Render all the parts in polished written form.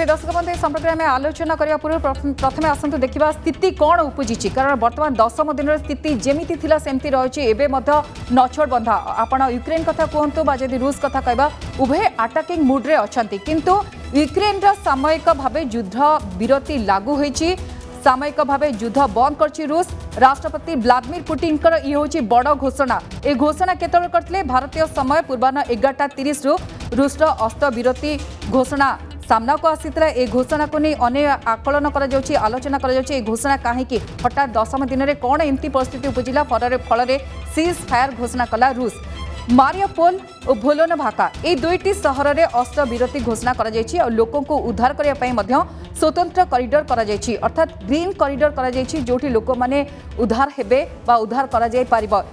जी दर्शक बंधु संपर्क में आलोचना करने पूर्व प्रथम आसतु देखा स्थिति कौन उपजी कारण बर्तमान 10 दिन स्थिति जमी सेमती रही नछोड़ बंधा आपण यूक्रेन कथा कहतु जदि रूस कथा कहवा उभय अटाकिंग मुड्रे अच्छा किंतु यूक्रेन सामयिक भाव युद्ध विरति लागू होती सामयिक भाव युद्ध बंद कर रूस राष्ट्रपति व्लादिमीर पुतिन ये हूँ बड़ घोषणा ए घोषणा केतल करते भारतीय समय पूर्वाह्न 11:30 रूस अस्त्र विरति घोषणा सामना को आसीता ए घोषणा को नहीं अनेक आकलन आलोचना घोषणा कहीं हठात 10 दिन में कौन एमती परिस्थिति उपजिला फल सीज फायर घोषणा कला रूस मारियोपोल और भोलोनभाका ये दुईटी सहर में अस्त्र विरति घोषणा कर लोकों को उद्धार करने स्वतंत्र करिडोर कर अर्थात ग्रीन करिडोर कर जोटी लोक मैंने उद्धार हेबे बा उद्धार कर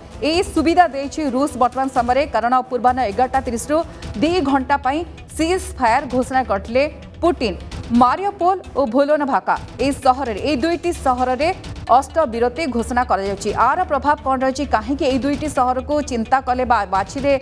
सुविधा देछि रूस वर्तमान समय कारण पूर्वाह्न 11:30 2 घंटा सीज फायर घोषणा करते पुतिन मारियोपोल और भोलोनभाका ये सहर ये दुईटी सहर में अस्त्र विरति घोषणा आर प्रभाव कौन रही कहीं दुईटी सहर को चिंता कले बाछिले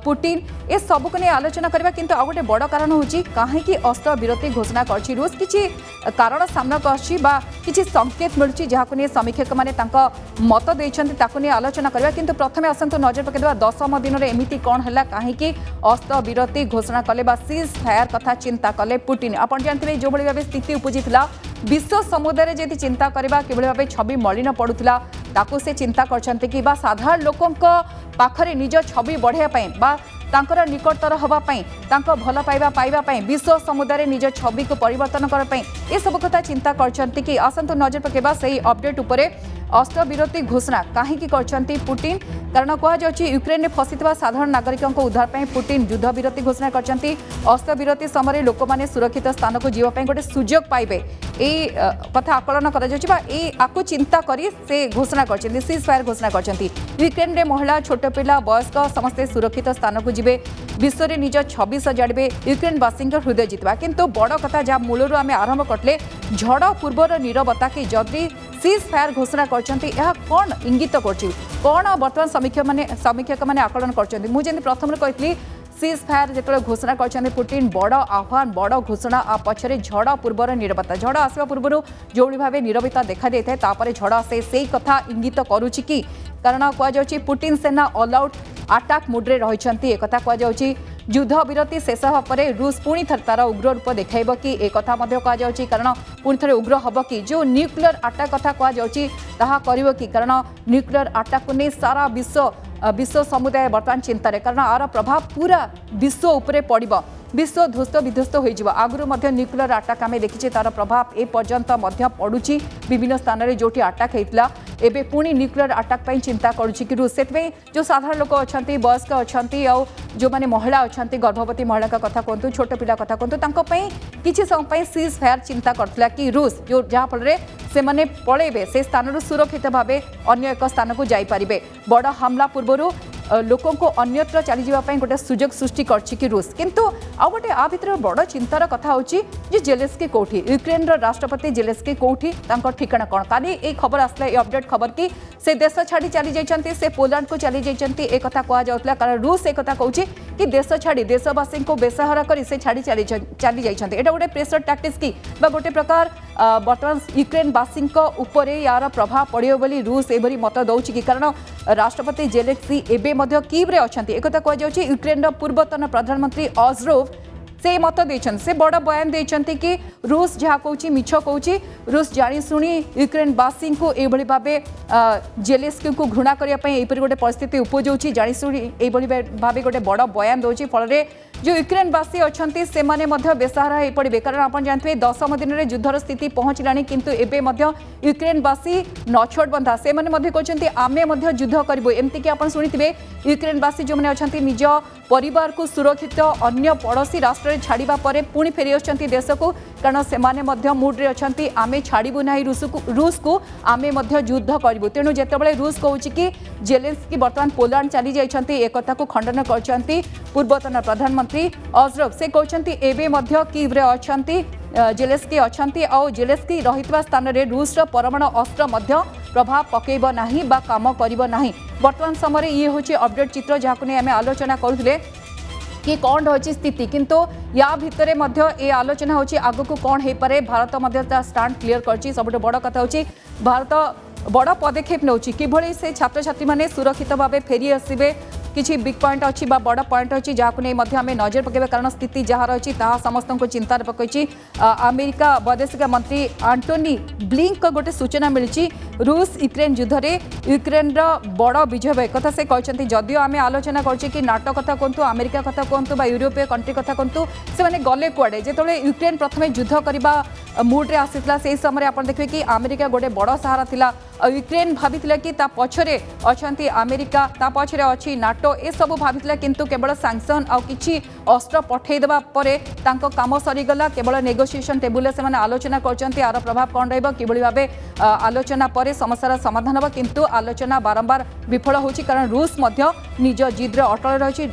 पुतिन ए सबको नहीं आलोचना करबा किंतु आ गोटे बड़ कारण होची कहीं अस्त्र विरति घोषणा करछि रूस किछि कारण सामना करछि बा किछि संकेत मिलुछि जहाको नहीं समीक्षक माने तांका मत देइछन्ति ताको नहीं आलोचना करबा किंतु प्रथमे आसंतु नजर पकेदबा 10 दिन रे एमिति कोन हला कहीं अस्त्र विरति घोषणा कले बा सीज फायर कथा चिंता कले पुतिन आपण जानथिबे जो बळी भाबे स्थिति उपजितला विश्व समुदाय जदि चिंता करबा किबळी भाबे छवि मलिन पड़ुला ताको से चिंता करछन्ते कि बा साधारण लोकों पाखरे निज छवि बढ़िया पई बा तांकर निकटतर हवा पई तांको भल पाइबा पई विश्व समुदाय निज छवि को परिवर्तन करबा पई ए सब कथा चिंता करछन्ते कि आसंतु नजर पकेबा सही अपडेट उपरे अस्त्र विरति घोषणा कहीं करछन्ती पुतिन कारण कहुच्छी यूक्रेन में फसीଥିବା साधारण नागरिकों को उद्धार पर पुतिन युद्ध विरति घोषणा करछन्ती अस्त्र विरति समय लोक मैंने सुरक्षित स्थान को जीवाई गोटे सुजोग पाइबे ए कथा आकलन कर चिंता करी से घोषणा करछन्ती सीज फायर घोषणा करछन्ती यूक्रेन में महिला छोट पिला वयस्क समस्ते सुरक्षित स्थान को जीवे विश्व में निज छवि सजाड़े यूक्रेनवासी हृदय जितवा किंतु बड़ कथा जहाँ मूलर आम आरंभ करते झड़ पूर्वर नीरवता कि जदि सीज फायर घोषणा करछन्ती यह कौन इंगित करछि कौन वर्तमान समीक्षक माने आकलन करछन्ती मु जेंति प्रथम कहितली सीज फायर जेतले घोषणा करछन्ती पुतिन बड़ आह्वान बड़ घोषणा आ पछरे झड़ पूर्वर नीरवता झड़ आसवा पूर्व जो भाव नीरवता देखा देता तापर झड़ आसे से कथा इंगित करुछि कि कारण कहुच्छी पुतिन सेना ऑल आउट अटैक मुड्रे रही एक कहुच्छी युद्ध विरति शेष होगा रूस पुणी थे तार उग्र रूप देखा कि एक कहुच्छी कारण पुणी थे उग्र हम कि जो न्यूक्लियर अटैक कथा कह कि कारण न्यूक्लियर अटैक को नहीं सारा विश्व समुदाय बर्तमान चिंतार कारण आर प्रभाव पूरा विश्व उपरे पड़ो विश्व ध्वस्त विध्वस्त हो आगुरी न्यूक्लियर अटैक आम देखीचे तार प्रभाव ए पर्यंत पड़ुछि विभिन्न स्थान में जोटी अटैक होता एबे पुणी न्यूक्लियर अटैक चिंता करुछि कि रूस से जो साधारण लोक अच्छा वयस्क अच्छा जो मैंने महिला अच्छा गर्भवती महिला का कथा कहतु छोट पिला कथा कहतु किसी समय सीज फायर चिंता करथिला कि रूस जो जहाँफल से मैंने पलैबे से स्थान सुरक्षित भाव अन्य एक स्थान को जाइपारे बड़ हमला पूर्व लोकों को अन्यत्र चली जावाई गोटे सुजोग सृष्टि करछि रूस किंतु आ गोटे आ भितर बड़ चिंतार कथा होची जे जेलेस्की कोठी यूक्रेन राष्ट्रपति जेलेस्की कोठी तांको ठिकाना कौन काली ए खबर आसला ए अपडेट खबर कि से देश छाड़ी चली जाइछन्ती से पोलैंड को चली जाइछन्ती ए कथा कहा जाउतला कारण रूस ए कथा कहूची कि देश छाड़ी देशवासी को बेसहारा करी से छाड़ी चली जाइछन्ती एटा गोटे प्रेशर टैक्टिक्स की बा गोटे प्रकार वर्तमान यूक्रेनवासी उपरे यार प्रभाव पड़ियो बोली रूस एभरी मत दउची कि कारण राष्ट्रपति जेलेस्की एबे मध्य कीव्रे अछन्ती एक कथा कह जाउची यूक्रेन पूर्वतन प्रधानमंत्री ऑजरोव से मत देछन से बड़ बयान देछन्ती कि रूस जहाँ कहूची मिछ कहूची रूस जानी शुणी यूक्रेनवासी को एभली भाबे जेलेस्की को घृणा करिया पई एपरि गोटे परिस्थिति उपजौची जानी शुणी एभली भाबे गोटे बड़ बयान दउची फल रे जो यूक्रेनवासी अच्छा से माने बेसहारा हो पड़े कारण आप जानते हैं 10 दिन में युद्धर स्थिति पहुँचलानी किंतु एबे यूक्रेनवासी नछोड़ बंधा से माने कहते आमे युद्ध करूँ एमती कि आप शुणी यूक्रेनवासी जो मैंने अच्छा निज परिवार को सुरक्षित अन्य पड़ोसी राष्ट्र छाड़ा पर पुणी फेरी आसुँच देश को कारण से मुड्रे अच्छा आमे छाड़ू ना रूस को आमे युद्ध करूँ तेणु जितेबाला रूस कहूँ कि जेलेस्की बर्तमान पोलैंड चली जाइए एक को खंडन कर पूर्वतन प्रधानमंत्री ऑजरोव से कहते एबे कीव्रे अच्छा जेलेस्की अच्छा और जेलेस्की रही स्थान में रूस परमाणु अस्त्र प्रभाव पकेब नाही बा काम करिब नाही वर्तमान समय ये हूँ अपडेट चित्र जहाँ को आलोचना करुले कि कौन रही स्थिति किंतु या भितर ये आलोचना होची आगु को कौन हो पारे भारत स्टांड क्लियर कर सब बड़ कथा होची भारत बड़ पदक्षेप नौची किभली से छात्र छात्री माने सुरक्षित भाव फेरी आसबे किसी बिग पॉइंट अच्छी बड़ पॉइंट अच्छी जहाँ नहीं आम नजर पकेबा कारण स्थिति जहाँ रही समस्त को चिंतार पकई अमेरिका वैदेशिक मंत्री एंटोनी ब्लिंक गोटे सूचना मिली रूस यूक्रेन युद्ध में यूक्रेन बड़ विजय एक से कहते जदियो आम आलोचना कर नाटो कथा कहतु अमेरिका कथा कहतु यूरोपीय कंट्री कथा कहतु से गले कुआड़े जो यूक्रेन प्रथम युद्ध करने मुड्रे आसीला से समय आप देखिए कि अमेरिका गोटे बड़ सहारा थिला यूक्रेन भाभी कि पछरे अच्छा अमेरिका पछरे अच्छी नाटो ए सब भाभी किंतु केवल सैंक्शन आउ कि अस्त्र पठेदेवा काम सरीगला केवल नेगोशिएशन टेबुल से आलोचना कर यार प्रभाव कौन रही भाव आलोचना पर समस्यार समाधान हम किंतु आलोचना बारंबार विफल होची कारण रूस निज जिद्रे अटल रही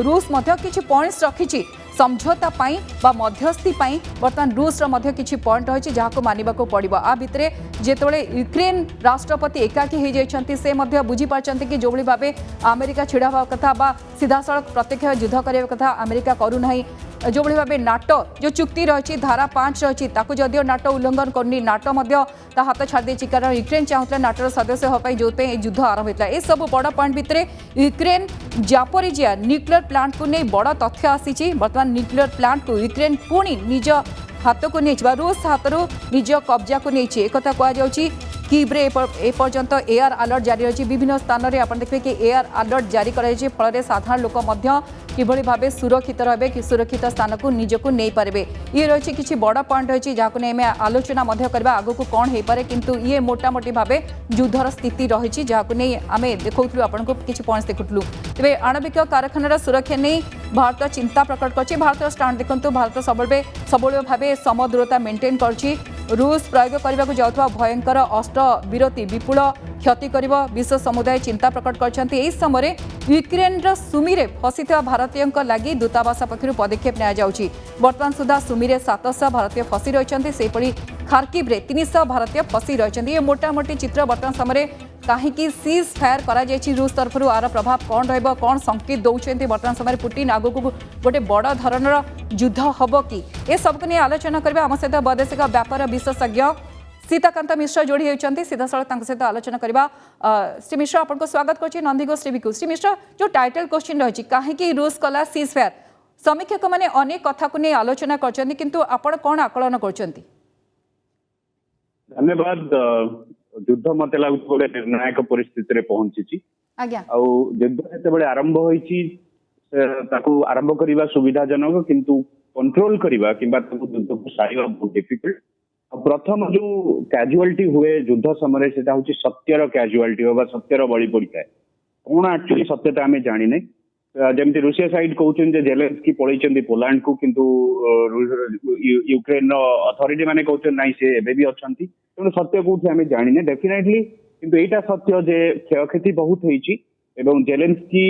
रूस किसी पॉइंट्स रखी समझौता पाई बा मध्यस्थी पाई बर्तमान रूस किसी पॉइंट रही जहाँ मानवाक पड़ो आ भितर जिते यूक्रेन राष्ट्रपति एकाकी हो जाती से बुझीपार कि जो भाव अमेरिका छिड़ा हवा कथा बा सीधा सड़क प्रत्यक्ष युद्ध करने कथा अमेरिका करूना जो भाव नाटो जो चुक्ति रही धारा 5 रही जदियो नाटो उल्लंघन करनी नाटो हाथ छाड़ी कारण यूक्रेन चाहूला नाटोर सदस्य होगा जो युद्ध आरंभ होता है सब बड़ पॉइंट भितर यूक्रेन जापोरिजिया न्यूक्लियर प्लांट को नहीं बड़ तथ्य आसी बर्तमान न्यूक्लियर प्लांट को यूक्रेन पुणी निज हाथ को नहीं रूस हाथ निज कब्जा को नहीं एक कहुच्छी कीव्रे एपर्यंत एयर अलर्ट जारी रही विभिन्न स्थान में आप देखिए कि एयर अलर्ट जारी कराई फल साधारण लोक किभली भाव सुरक्षित रहे कि सुरक्षित स्थान को निजक नहीं पारे ये रही किसी बड़ पॉइंट रही जहाँ नहीं आम आलोचना करवा आग को कौन हो पारे किंतु ये मोटामोटी भाव युद्धर स्थिति रही जहाँ नहीं आम देखु आपको किसी पॉइंट्स देखुलु तेज आणविक कारखानार सुरक्षा नहीं भारत चिंता प्रकट कर भारत स्टांड देखो भारत सब भाव समदूरता मेंटेन कर रूस प्रयोग करने को जाऊँ भयंकर अस्त्र विरति विपुल क्षति कर विश्व समुदाय चिंता प्रकट कर समय यूक्रेन सुमी फसी भारतीय लगी दूतावास पक्षर पदक्षेप नि बर्तमान सुधा सुमी 700 भारतीय फसी रही से खार्किव 300 भारतीय फसी रही ये मोटामोटी चित्र बर्तमान समय कहीं सीज फायर कर रूस तरफ आर प्रभाव कौन रौन संकेत दौरान बर्तमान समय पुटिन आग को गोटे बड़ धरणर युद्ध हम कि ये सबको नहीं आलोचना करवा आम सहित वैदेशिक व्यापार विशेषज्ञ सीताकांत मिश्र जोड़ी होती सीधा सड़क सहित आलोचना करवा श्री मिश्र आपको स्वागत कर नंदीगो श्रीविकु श्री मिश्र जो टाइटल क्वेश्चन रही कहीं रूस कला सीज फायर समीक्षक मैंने अनेक कथा को नहीं आलोचना कर कौन आकलन कर धन्यवाद युद्ध मत लगुच गोटे निर्णायक परिस्थिति पहुंची युद्ध जो आरंभ होती आरंभ करने सुविधाजनक किंतु कंट्रोल करने कि युद्ध को सारा बहुत डिफिकल्ट प्रथम जो कैजुअलिटी हुए युद्ध समय से सत्यर कैजुअलिटी हो सत्यर बलि पड़ता है कौन एक्चुअली सत्यता आम जाने जमी रूसिया साइड कहते जेलेंस्की पलैंती पोलैंड को किंतु यूक्रेन अथॉरिटी माने कहते ना से एबे भी अच्छा तेणु सत्य कौटी आम जाने डेफिनेटली किंतु एटा सत्य जे क्षयक्षति बहुत होती जेलेंस्की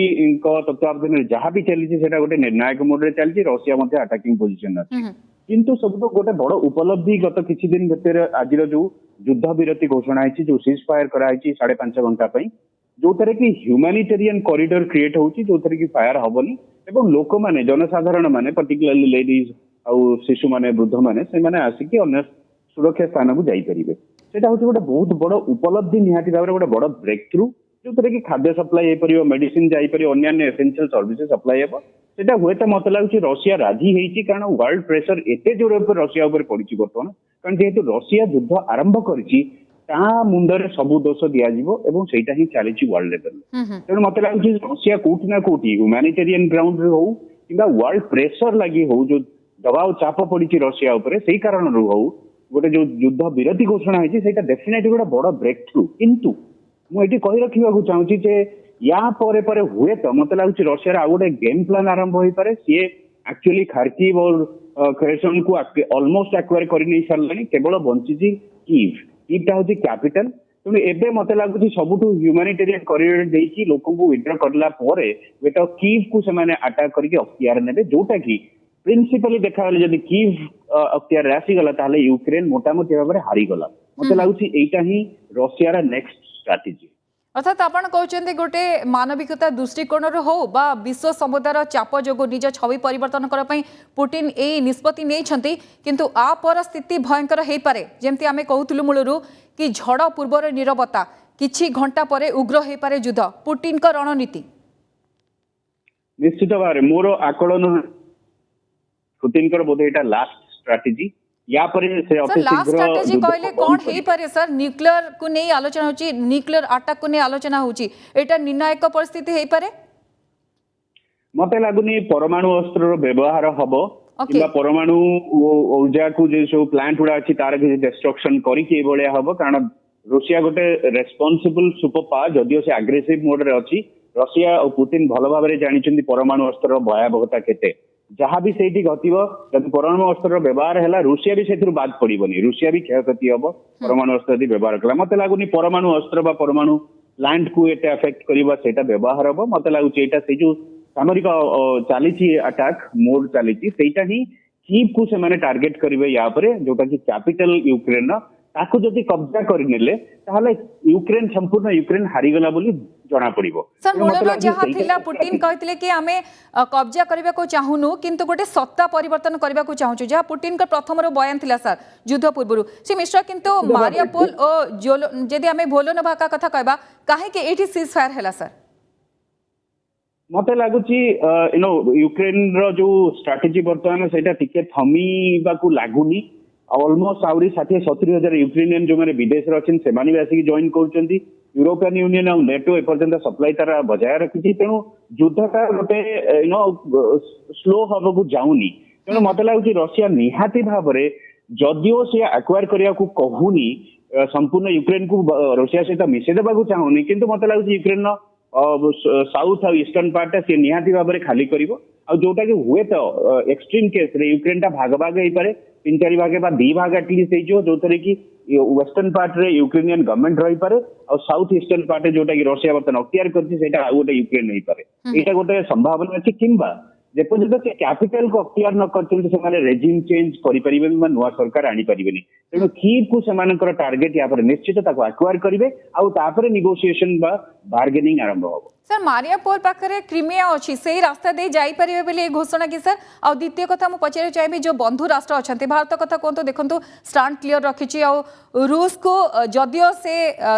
तत्वावधान जहाँ भी चली गोटे निर्णायक मोड चलती रशिया अटाकिंग पोजिशन अच्छी किंतु सब गोटे बड़ उपलब्धि गत किसी दिन भीतर आज जो युद्ध विरति घोषणा है जो सीज फायर कराई 5.5 घंटा जो थे कि ह्यूमैनिटेरियन कॉरिडोर क्रिएट होची जो थे कि फायर हबनी एवं लोक माने जनसाधारण माने पर्टिकुलरली लेडीज आउ शिशु माने वृद्ध माने से माने आसिकी अन्य सुरक्षा स्थान को जाई परिबे सेटा होची गोटे बहुत बड़ उपलब्धि निहाती भाव गोटे बड़ ब्रेक थ्रू जो थे कि खाद्य सप्लाई हो पार मेडिसिन जापर अन्य एसेंशियल सर्विसेज सप्लाई हे सेटा हुए तो मत लगुच रशिया राजी होती कारण वर्ल्ड प्रेशर एते जोर रशिया पड़ी बर्तमान कारण जेहेतु रशिया युद्ध आरंभ करी मुंडरे सबू दोष दिज्वटा ही चली वर्ल्ड लेवल तेणु मत लगुच रशिया कौटी ना कौटी ह्यूमैनिटेरियन ग्राउंड हो कि वर्ल्ड प्रेशर लगी हो जो दबाव चाप पड़ी रशिया उपर से कारण हो गोटे जो युद्ध विरति घोषणा है डेफिनेटली गोटे बड़ ब्रेक थ्रू किंतु मुझे कही रखा चाहूँगी या पर हुए तो मत लगुच रशिया आ गोटे गेम प्लान आरंभ हो पारे सी एक्चुअली खार्किव और खेरसन को ऑलमोस्ट एक्वायर कर नहीं सारे केवल बंची कीवटा हूँ कैपिटल तेणु एबे मत लगुच सबुठ ह्यूमैनिटेरियन कॉरिडोर देकी लोक विड्र करला कीव को से अटैक करके अख्तियार ने जोटा कि प्रिंसिपली देखा जब कीव अख्तियार आसीगला यूक्रेन मोटामोटी भाव में हारीगला मत लगुच यहीटा ही रशियार नेक्स्ट स्ट्राटेजी अर्थात आपण कहते गोटे मानविकता दृष्टिकोण हो बा विश्व समुदायर चाप जो निज छवि परिवर्तन करने पुटिन ए निष्पत्ति नहीं किंतु आ पर स्थिति भयंकर हो पारे जमती आम कहूलु मूलरू कि झड़ पूर्वर नीरवता किछि घंटा परे उग्र हो पारे युद्ध पुटिन का रणनीति निश्चित भाव मोर आकलन पुतिन बोधे यहाँ लास्ट स्ट्राटेजी या पर से सर लास्ट स्ट्रैटेजी कहले कौन हे पारे सर न्यूक्लियर को नहीं आलोचना होची न्यूक्लियर अटैक को नहीं आलोचना होची एटा निर्णायक परिस्थिति हे पारे मते लागुनी परमाणु अस्त्र व्यवहार हबो Okay. किंबा परमाणु ऊर्जा को जो सब प्लांट गुड़ा अच्छी तार किसी डिस्ट्रक्शन करी भाया हम कारण रूसिया गोटे रेस्पॉन्सिबल सुपर पावर जदियो से आग्रेसिव मोड रे अच्छी रशिया और पुतिन भल भाव में जानी परमाणु अस्त्र भयावहता केते जहाँ भी से घटव जब परमाणु अस्त्र व्यवहार है रूसिया भी से बाद पड़ोनी रूसिया भी क्षयक्षति हम परमाणु अस्त्र यदि व्यवहार कला मत लगुनि परमाणु अस्त्र बा परमाणु प्लांट को एटे अफेक्ट करवा व्यवहार हम मत लगुच से जो सामरिक चली अटैक मोड चली ही कीव को से टार्गेट करेंगे या जोटा कि कैपिटल यूक्रेन ताकू जदि कब्जा करनेले ताहले यूक्रेन संपूर्ण यूक्रेन हारीगला बोली जना पड़िबो सर मूलर जहाँ थिला पुटिन कहथिले कि आमे कब्जा करबा को चाहुनु किंतु गोटे सत्ता परिवर्तन करबा को चाहूछु जहाँ पुटिन का प्रथम रो बयान थिला सर युद्ध पूर्व से मिश्र किंतु मारियापोल ओ जदि आमे भोलोनोभाका कथा कहबा काहे कि एठी सीज फायर हैला सर मते लागुची यूक्रेन रो जो स्ट्रेटजी वर्तमान सेटा टिके थमीबा को लागुनी ऑलमोस्ट आउरी 60-70,000 यूक्रेनियन जो मैंने विदेश अच्छे से भी आसिक जॉइन कर यूरोपियन यूनियन और नेटो एपर्यंत सप्लाई तार बजाय रखी तेणु युद्धटा गोटे स्लो हवा को जाऊनी तेणु मत लगुच रशिया निहाती भाव में जदियो सी एक्वायर करने को कहूनी संपूर्ण यूक्रेन को रशिया सहित मिसेदेवा को चाहूनी किंतु मत लगुच यूक्रेन साउथ और ईस्टर्न पार्ट सी निहाती भाव में खाली कर जोटा कि हुए तो एक्सट्रीम केस रे यूक्रेन टा भाग भाग हो पारे 3-4 भागे बा 2 भाग एटलिस्ट हो जो थे कि वेस्टर्न पार्ट रे यूक्रेनियन गवर्नमेंट रही पारे और साउथ ईस्टर्न पार्ट जोटा कि रशिया बर्तमान अक्तियार करछि गोटे यूक्रेन नहीं पारे एटा गोटे संभावना अच्छी किंबा जेपर्यंत से कैपिटल को अक्तियार न कर रेजिम चेंज करें नुआ सरकार आनीपारे तेणु कीव को से टार्गेट या निश्चित एक्वायर करेंगे आउे निगोसिएशन बार्गेनिंग आरंभ हो सर मारियापोल पाखरे क्रिमिया अच्छी से ही रास्ता दे जाई परिबे बोली घोषणा की सर आ द्वितीय कथा मु पचारे चाहिए जो बंधु राष्ट्र अच्छा भारत कथा कहतु देखो स्टांड क्लियर रखी रूस को जदियो से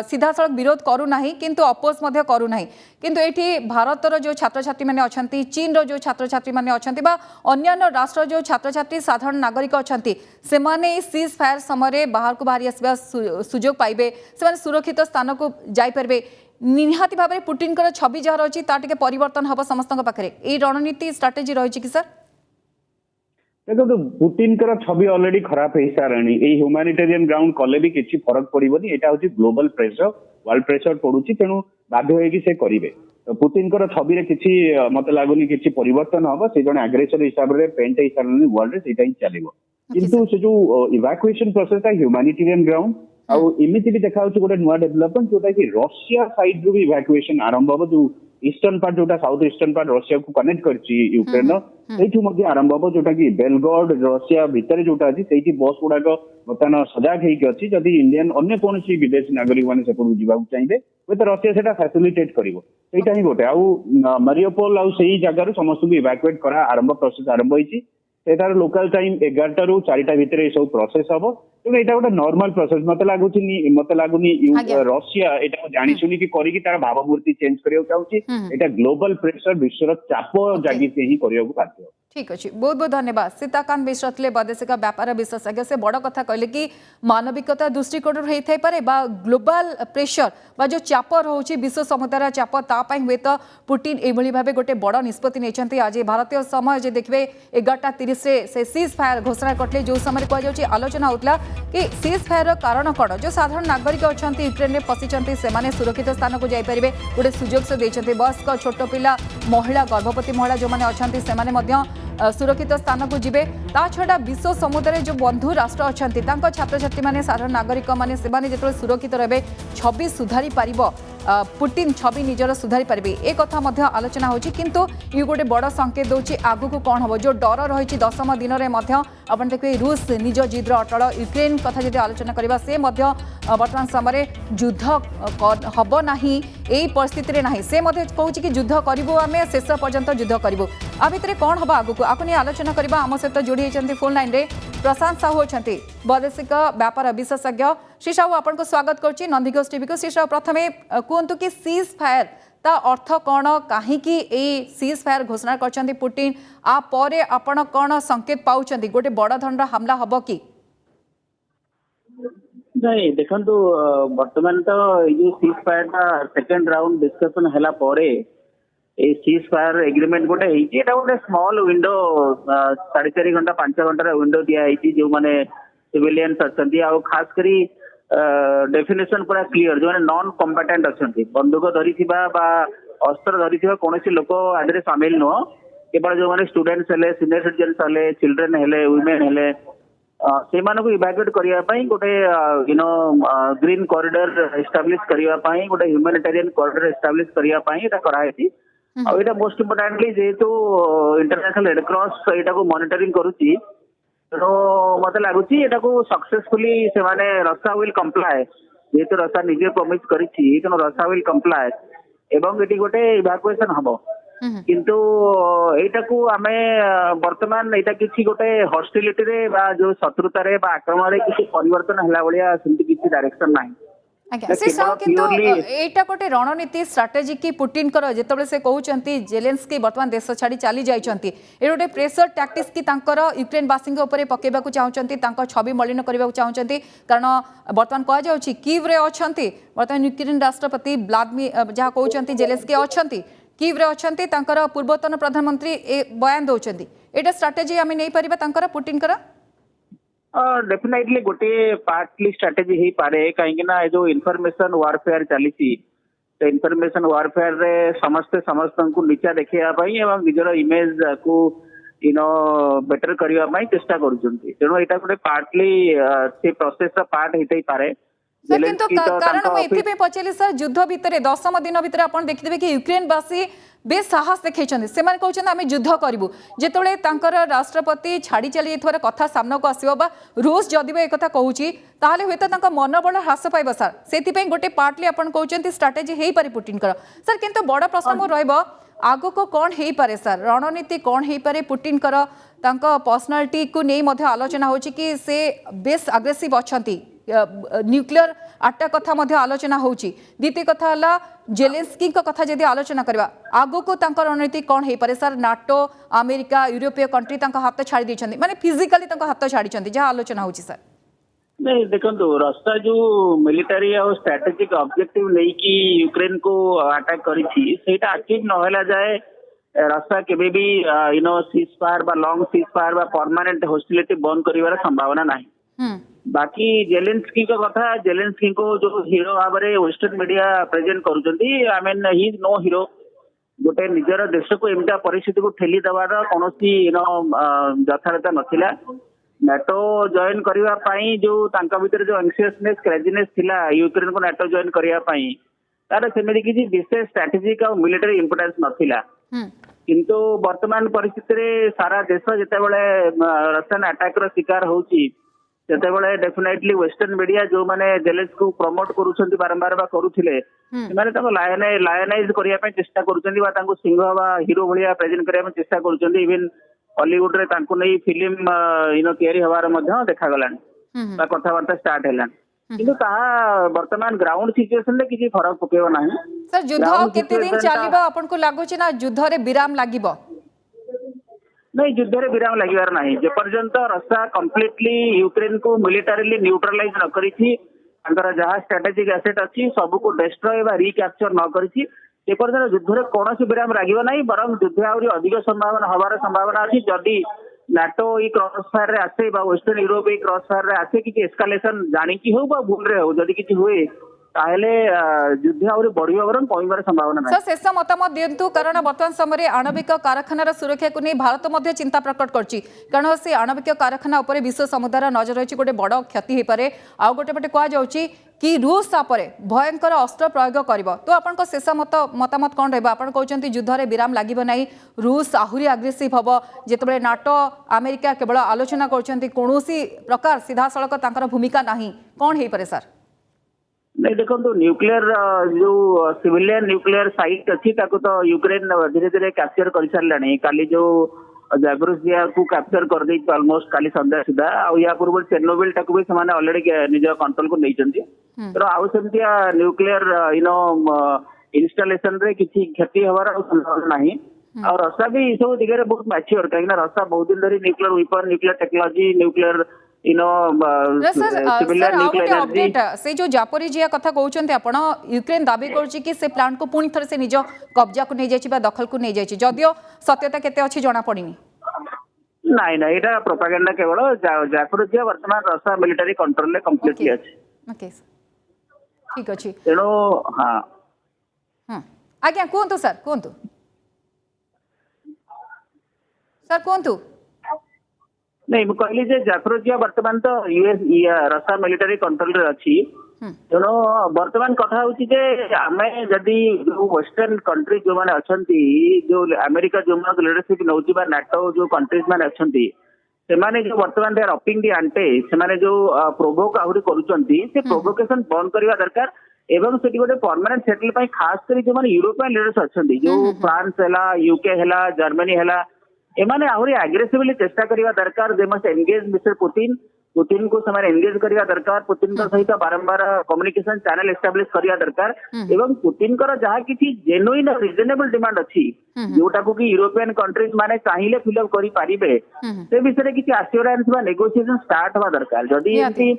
सीधा सड़क विरोध करूना किंतु अपोज करूना किंतु एठी भारतर जो छात्र छात्री मैंने अच्छा चीन रो जो छात्र छात्री मैंने अच्छा अन्य राष्ट्र जो छात्र छात्री साधारण नागरिक अच्छा से सीज फायर समय बाहर को बाहरी आसवा सुजोग पाइबे से सुरक्षित स्थान को जापारे निहाती भाव में पुटिन छवि जहाँ रही टे परिवर्तन हम समस्त पाखे रणनीति स्ट्राटेजी रही कि सर देखो पुटिन छवि ऑलरेडी खराब हो सारे ह्यूमानिटेरियन ग्राउंड कले भी किसी फरक पड़ोनी यहाँ हूँ ग्लोबल प्रेसर वर्ल्ड प्रेसर पड़ुची तेणु बाध्य होगी से करेंगे तो पुटिन छवि किसी मत लगुनि कि परिवर्तन हम से जन आग्रेसर हिसाब से पेंट हो सारे वर्ल्ड से चलो किंतु से जो इवाकुएशन प्रोसेस ह्यूमानिटेरियन ग्राउंड आमती भी देखा गोटे नुआ डेभलपमेंट जोटा कि रशिया साइड रू भी इवाकुएशन आरंभ हम जो ईस्टर्न पार्ट जोटा साउथ ईस्टर्न पार्ट रशिया को कनेक्ट करछि यूक्रेन से आरंभ हम जोटा कि बेलगोड रशिया भितर जोटा अच्छी से बस गुड़ाक बर्तमान सजाग होती जदि इंडियन अन्य कौन विदेशी नागरिक मैंने से जावाक चाहिए हूँ तो रशिया से फैसिलिटेट करा ही गोटे आउ मारियोपोल आउ से जगार समस्त को इवाकुएट करा आरंभ प्रोसेस आरंभ होती तार लोकल टाइम 11 ରୁ 4ଟା भितर ये सब प्रोसेस हम तेणु यहाँ गोटे नॉर्मल प्रोसेस मत लगुनि रशिया यहाँ जानी शुणी कि करी तार भावमूर्ति चेंज करने चाहिए यहाँ ग्लोबल प्रेसर विश्वर चाप जागी से ही करने बाध्य ठीक अच्छे बहुत बहुत धन्यवाद सीताकांत मिश्र थे वैदेशिक व्यापार विशेषज्ञ से बड़ कथा कहले कि मानविकता दृष्टिकोण होता है ग्लोबल प्रेशर बा जो चाप रोचे विश्व समुदाय चाप तापाई हुए तो पुटिन यह भाव गोटे बड़ निष्पत्ति नहीं आज भारतीय समय जो देखिए 11:30 से सीज फायर घोषणा करते जो समय कहुच्छे आलोचना होता कि सीज फायर कारण कौन जो साधारण नागरिक अच्छा यूक्रेन में फसी से सुरक्षित स्थान को जापारे गोटे सुजोग से देते वयस्क छोट पिला महिला गर्भवती महिला जो मैंने अच्छा सुरक्षित स्थान को जीवे ता छड़ा विश्व समुदाय जो बंधु राष्ट्र अच्छा छात्र छात्री मैंने साधारण नागरिक मैंने जो सुरक्षित रहे छवि सुधारी पार पुटिन छवि निजर सुधारी पारे एक कथा आलोचना होची किंतु ये गोटे बड़ संकेत दूसरी आगु को कौन हम जो डर रही 10 दिन में देखिए रूस निज जिद्र अटल यूक्रेन कथा जो आलोचना करवा से वर्तमान समय युद्ध हम ना यही परिस्थिति ना से कहूँ कि युद्ध करूँ आम शेष पर्यंत युद्ध करूँ आ भितर कौन हम आगक आपको नहीं आलोचना करवा आम सहित जोड़ी होती फोन लाइन रे प्रशांत साहू अच्छा वैदेशिक व्यापार विशेषज्ञ। श्री साहू आपको स्वागत करुच्ची नंदीघोष टीवी को। श्री साहू प्रथम कहतु कि सीज फायर ता अर्थ कौन कहीं सीज फायर घोषणा कर पुटिन आपर आपण कौन संकेत पाँच गोटे बड़ धरण हमला हम कि नहीं देखो बर्तमान तो ये सीज फायर का सेकेंड राउंड डिस्कशन है सीज फायर एग्रीमेंट गोटे गोटे स्मॉल विंडो 4.5 घंटा 5 घंटा विंडो दिखाई जो मैंने सिविलियंस अच्छा खास करी डेफिनेशन पूरा क्लियर जो नॉन कॉम्बाटेंट अच्छा बंदूक धरी अस्त्र धरी कौन लोक आदि सामिल नुह केवल जो मैंने स्टूडेंट्स हेले सीनियर सिटीजन्स हेले चिल्ड्रेन हेले वुमेन हेले से इवाक्युएट करने गोटे ग्रीन कॉरिडोर एस्टाब्लिश करने गोटे ह्यूमैनिटेरियन कॉरिडोर एस्टाब्लिश करने कराई आईटा मोस्ट इम्पोर्टेंटली जेहेतु इंटरनेशनल रेड क्रॉस यहाँ को मॉनिटरिंग करुच्ची तेणु मत लगुच सक्सेसफुली से रसा विल कंप्लाय जेहेतु रसा निजे प्रमिश कर रसा विल कंप्लाय एवं ये गोटे इवाकुएसन हम किंतु एटा को आमे वर्तमान एटा किसी गोटे हॉस्टिलिटी रे बा जो शत्रुता रे बा आक्रमण रे किसी परिवर्तन हला बलिया सेमति किसी डायरेक्शन नाही। आज्ञा से साहू किंतु एटा गोटे रणनीति स्ट्राटेजी की पुटिन कर जेतबे से कहउचंती जेलेंस्की वर्तमान देश छाड़ी चली जाइचंती ए गोटे प्रेशर टैक्टिक्स की तांकर यूक्रेन वासी ऊपर पकेबा को चाहउचंती तांकर छवि मलिन करबा को चाहउचंती कारण वर्तमान कह जाउची कीव रे अछंती वर्तमान यूक्रेन राष्ट्रपति व्लादिमीर जहा कहउचंती जेलेंस्की अछंती कीव रे अछंती तांकर पूर्वतन प्रधानमंत्री ए बयान दउचंती एटा स्ट्राटेजी आमे नै परिबा तांकर पुटिन कर डेफिनेटली गोटे पार्टली स्ट्राटेजी ही पारे कहीं जो इनफॉरमेशन वारफेयर चली इनफॉरमेशन वारफेयर रे समस्ते समस्त को नीचा देखापी एवं निजर इमेज को बेटर करने चेष्टा करुँच तेणु यहाँ गोटे पार्टली से प्रोसेस पार्ट होते पारे सर किंतु कारण मुझे पचारि सर युद्ध भितर 10 दिन भितर आप देखिथे कि यूक्रेनवासी बेस साहस देखते से कहते आम युद्ध करूँ जिते राष्ट्रपति छाड़ी चली जाइए कथा सामना को आसो रूस जदि एक कहूँ ताहले हुए तो मनोबल ह्रास पाइब सर से गोटे पार्टली आप कहते स्ट्राटेजी हो पारे पुटिन सर किंतु बड़ प्रश्न मोर आग को कौन हो पारे सर रणनीति कौन हो पारे पुटिन पर्सनालिटी को नहीं आलोचना हो कि से बेस अग्रेसिव अच्छा न्यूक्लियर अटैक कथा आलोचना होची द्वितीय कथा हला जेलेंस्की कथा जदि आलोचना करबा आगो को तांकर रणनीति कौन हो पारे सर नाटो अमेरिका यूरोपीय कंट्री तांका हाथ छाड़ी देछंती माने फिजिकली तांका हाथ छाड़ी छंती जहा आलोचना होची सर नहीं देखो रशिया जो मिलिटारी और स्ट्रेटेजिक ऑब्जेक्टिव नहीं कि यूक्रेन को अटैक करिछि सेटा अचीव न होला जाए रशिया केबे भी सीज फायर बा लॉन्ग सीज फायर बा परमानेंट हॉस्टिलिटी बंद करिवार संभावना नाही। बाकी जेलेंस्की का कथा जेलेंस्की को जो हीरो भाव में वेस्टर्न मीडिया प्रेजेंट करुँच I mean he is no hero गोटे निजर देश को एमती परिस्थिति को ठेली देवार कौन यथार्थता नथिला नाटो जॉइन करने जो भीतर जो एंक्सियसनेस क्रेजीनेस थिला यूक्रेन को नाटो जॉइन करने तार सेमती किसी विशेष स्ट्रेटेजिक और मिलिटरी इंपोर्टेंस नथिला किंतु वर्तमान परिस्थिति रे सारा देश जिते बड़े रशियन अटैक रो शिकार होची सेते डेफिनेटली वेस्टर्न मीडिया जो माने जेलेंस्की को प्रमोट करूछंती बारंबार बा करूथिले माने ताको लायनाइज करिया चेष्टा करूछंती बा ताको सिंह बा हीरो भलिया प्रेजेंट करिया चेष्टा करूछंती इवन हॉलीवुड रे ताको नै फिल्म तयारी हवार मध्ये देखा गलानी बा कथावार्ता स्टार्ट हेलानी किंतु ताहा वर्तमान ग्राउंड सिचुएशन रे किछि फरक पकेबो नाही। सर युद्ध केते दिन चलिबो आपन को लागुछि ना युद्ध रे विराम लागिबो नहीं युद्ध रे विराम लगिबार नहीं जे पर्यंत रशिया कंप्लीटली यूक्रेन को मिलिटारीली न्यूट्रलाइज न करिछि अंतर जहां स्ट्रेटेजिक एसेट अछि सब को डिस्ट्रॉय बा रिकैप्चर न करिछि जे पर्यंत युद्ध रे कोनोसी विराम लागिबो नहीं बरं युद्ध आउरी अधिक संभावना हबार संभावना अछि जदि नाटो ई क्रॉस फायर रे आसे बा वेस्टर्न यूरोप ई क्रॉस फायर रे आसे कि एस्केलेशन जानि कि हो बा भूल रे हो जदि किछि हुए ताहले युद्ध आउरी बढ़िबा बरं कमिबार संभावना नाही। सर शेष मतामत दियंतु कारण वर्तमान समय आणविक कारखानार सुरक्षा को नहीं भारत मध्य चिंता प्रकट करछि कारण से आणविक कारखाना उपर विश्व समुदायर नजर रही गोटे बड़ क्षति हो पारे आ गोटे पटे कह जाउछि कि रूस तापर भयंकर अस्त्र प्रयोग करिवो तो आपन शेष मतामत कौन रहिबा आपन कहउचंती युद्ध रे विराम लागिबो नाही रूस आहुरी अग्रेसिव हबो जेतबे नाटो अमेरिका केवल आलोचना करउचंती कोनोसी प्रकार सीधा सड़क तांकर भूमिका नाही कौन हे पारे सर नहीं देखो न्यूक्लियर जो सिविलियन न्यूक्लियर साइट अच्छी ताको तो यूक्रेन धीरे धीरे कैप्चर कर सारे काली जो जापोरिजिया को कैप्चर कर दी ऑलमोस्ट काली संध्या सुधा या पूर्व चेर्नोबिल टाक भी से ऑलरेडी निज कंट्रोल को नहीं तो आउ सेमती न्यूक्लियर इनस्टॉलेशन रे किसी क्षति हमारा संभावना नहीं और रसा भी सब दिगरे बहुत मैच्योर कहीं रसा बहुत दिन धरी nuclear weapon nuclear technology nuclear sir update से जो जापोरिजिया कथा कहते आपण यूक्रेन दाबी करुच्ची कि से प्लांट को पुणी थे से निज कब्जा को नहीं जाइए दखल को नहीं जाइए जदियो सत्यता केते अछि जना पड़नी नहीं नहीं एटा प्रोपागेंडा केवल जापोरिजिया वर्तमान रसा मिलिटरी कंट्रोल ले कंप्लीटली अछि ओके ठीक अछि तेनो हां आज्ञा कहतु सर कहतु सर कहतु नहीं मुझे कहली जे जापोरिजिया वर्तमान तो यूएस रसा मिलिटरी कंट्रोल रे अछि तेणु वर्तमान कथा होची जे आमे जदी जो वेस्टर्न कंट्री जो माने अछंती जो अमेरिका जो माने लीडरशिप नौची बा नाटो जो कंट्रीज माने अछंती से माने जो वर्तमान दे अपिंग दी आंटे से माने जो प्रोवोक आहुरी करूचंती से प्रोवोकेशन बंद करबा दरकार एवं सेठी गोटे परमानेंट सेटल पई खास करी जो माने यूरोपियन लीडर्स अछंती जो फ्रांस हैला यूके हैला जर्मनी हैला एमाने आहुरी एग्रेसिवली चेष्टा करबा दरकार they must engage mister Putin को समय एंगेज करबा दरकार पुतिन का सहित बारंबार कम्युनिकेशन चैनल एस्टैब्लिश करबा दरकार एवं पुतिन कर जहा किछि जेन्युइन रिजनेबल डिमांड अछि जोटा को कि यूरोपियन कंट्रीज माने चाहिले फिलअप करि पारिबे से विषय किछि एश्योरेंस बा नेगोशिएशन स्टार्ट होबा दरकार जदी एंती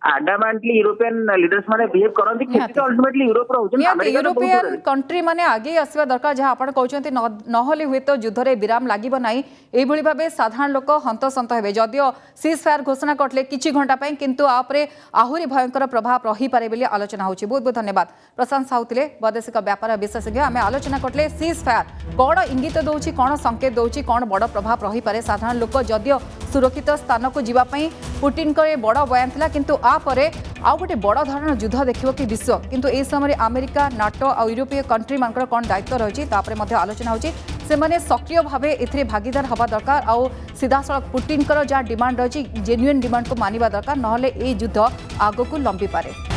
आडामेंटली यूरोपियन लीडर्स माने बिहेव करंती कि अल्टीमेटली यूरोप रो यूरोपियन कंट्री माने आगे आसीबा दरकार जहा आपण कहउचंती नहले हुए तो युद्ध रे विराम लागिबो नाही एई भली भाबे साधारण लोक हंतसंत हेबे जदियो सीज फायर घोषणा करले किछि घंटा पय किंतु आपरे आहुरी भयंकर प्रभाव रही पारे बेली आलोचना होची बहुत बहुत धन्यवाद प्रशांत साउतिले वैदेशिक व्यापार विशेषज्ञ आमे आलोचना करले सीज फायर कोन इंगित दउची कोन संकेत दउची कोन बड़ प्रभाव रही पारे साधारण लोक जदियो सुरक्षित स्थान को जीवा पय पुतिन करे बड़ बयान थिला किंतु आपर आउ गोटे बड़ धरण युद्ध देखिबो कि विश्व किंतु ए समय अमेरिका नाटो आ यूरोपीय कंट्री मानकर कौन दायित्व रही आलोचना होची से माने सक्रिय भावे एथिरे भागीदार हवा दरकार आउ सीधा सड़क पुतिन जहाँ डिमांड रही जेन्युइन डिमांड को मानिबा दरकार नहले ए युद्ध आगो को लंबी पारे।